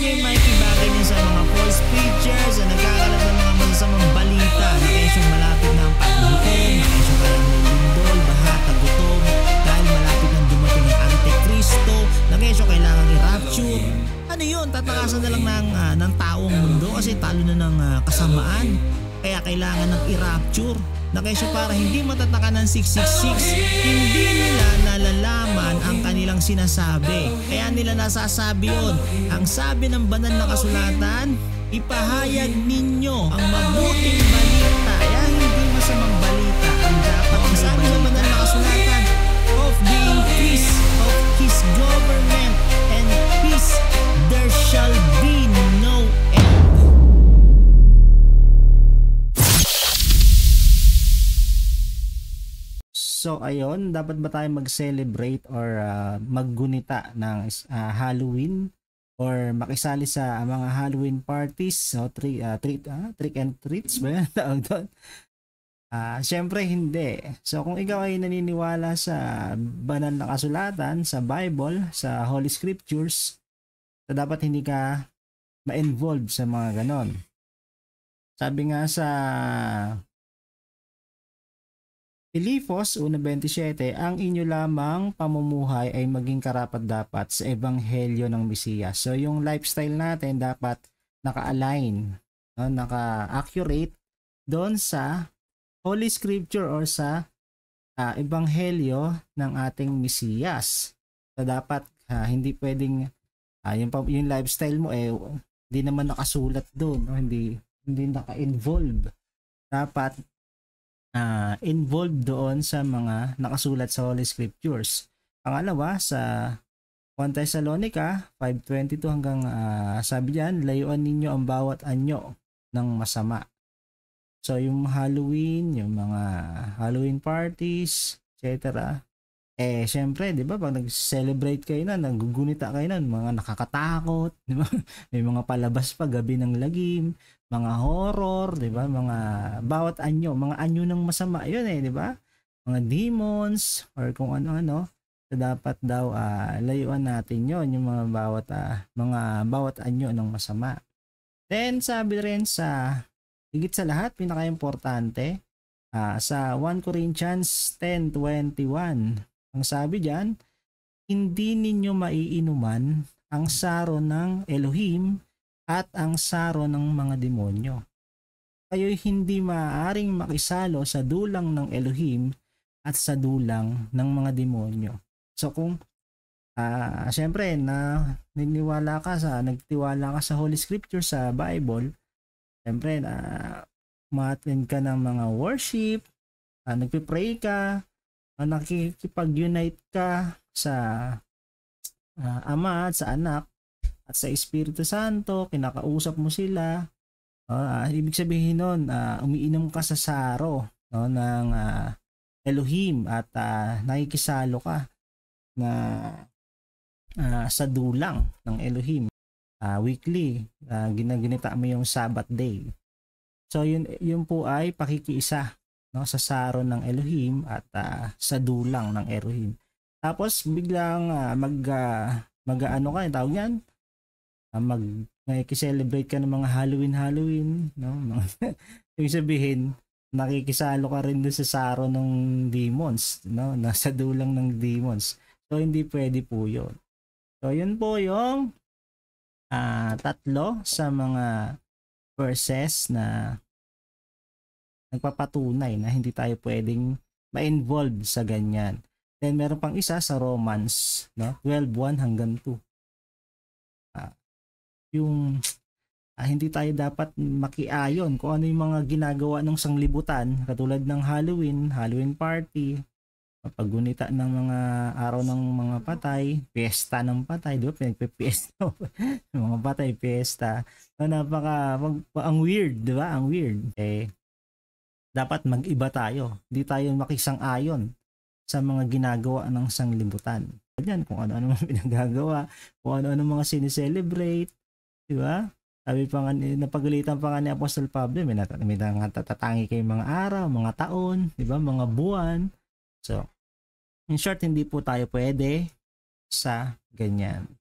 nyo yung makikibagay nyo sa mga false preachers na nagkakalat ng mga masasamang balita na kesyong malapit na ang paghukom, na kesyong kaya may lindol, baha, tagutom, dahil malapit nang dumating ang Antikristo, na kesyong kailangan i-rapture. Ano yun? Tatakasan na lang ng taong mundo kasi talo na ng kasamaan. Kaya kailangan ng i-rapture. Na kesyo para hindi matataka ng 666, hindi nila nalalaman ang kanilang sinasabi. Kaya nila nasasabi yun. Ang sabi ng banal na kasulatan, ipahayag ninyo ang mabuting balita. Kaya hindi masamang balita ang dapat. Ang sabi ng banal na kasulatan, of the increase of His government and peace, there shall be no end. So ayun, dapat ba tayo mag-celebrate or maggunita ng Halloween or makisali sa mga Halloween parties, so trick and treats ba yan tawag doon? Syempre hindi. So kung ikaw ay naniniwala sa banal na kasulatan, sa Bible, sa Holy Scriptures, so dapat hindi ka ma-involve sa mga ganon. Sabi nga sa Filipos 1:27, ang inyo lamang pamumuhay ay maging karapat-dapat sa ebanghelyo ng Mesiyas. So yung lifestyle natin dapat naka-align, no? Naka-accurate doon sa Holy Scripture or sa ebanghelyo ng ating Mesiyas. So dapat hindi pwedeng yung lifestyle mo hindi naman nakasulat doon, no? hindi naka-involve. Dapat involved doon sa mga nakasulat sa Holy Scriptures. Pangalawa, sa 1 Thessalonica 5:22 hanggang sabi diyan, layuan ninyo ang bawat anyo ng masama. So yung Halloween, yung mga Halloween parties, etc. Syempre, 'di ba, pag nag-celebrate kayo na, nagugunita kayo na, mga nakakatakot, 'di ba? May mga palabas pa, gabi ng lagim, mga horror, 'di ba? Mga bawat anyo, mga anyo ng masama 'yun 'di ba? Mga demons or kung ano-ano. So dapat daw layuan natin 'yon, yung mga bawat anyo ng masama. Then sabi rin sa higit sa lahat, pinaka-importante, sa 1 Corinthians 10:21, ang sabi diyan, hindi ninyo maiinuman ang saro ng Elohim at ang saro ng mga demonyo. Kayo'y hindi maaaring makisalo sa dulang ng Elohim at sa dulang ng mga demonyo. So kung syempre nagtiwala ka sa Holy Scripture, sa Bible, syempre ma-attend ka ng mga worship, nagpe-pray ka, nakikipag-unite ka sa Ama at sa Anak at sa Espiritu Santo, kinakausap mo sila. Ibig sabihin nun, umiinom ka sa saro, no, ng Elohim at nakikisalo ka na sa dulang ng Elohim. Weekly, ginaginita mo yung Sabbath day. So yun po ay pakikiisa, no, sa saro ng Elohim at sa dulang ng Elohim. Tapos biglang mag-ano ka, tawag niyan, nakikiselebrate ka ng mga Halloween, no? Ibig sabihin, nakikisalo ka rin doon sa saro ng demons, no? Nasa dulang ng demons. So hindi pwede po 'yon. So yun po yung tatlo sa mga verses na nagpapatunay na hindi tayo pwedeng ma-involve sa ganyan. Then meron pang isa sa Romans, no, 12:1 hanggang 2. Yung hindi tayo dapat makiayon kung ano yung mga ginagawa ng sanglibutan, katulad ng Halloween party, paggunita ng mga araw ng mga patay, piyesta ng patay, di ba? Pinagpe-piyesta mga patay, piyesta. So, ang weird, di ba? Ang weird. Dapat mag-iba tayo. Hindi tayo makisang-ayon sa mga ginagawa ng sanglibutan. Diyan, kung ano-ano mga pinagagawa, kung ano-ano mga sineselebrate, di ba? Sabi pa nga, napagalitan pa nga ni Apostle Pablo, may natatangi kayong mga araw, mga taon, di ba? Mga buwan. So, in short, hindi po tayo pwede sa ganyan.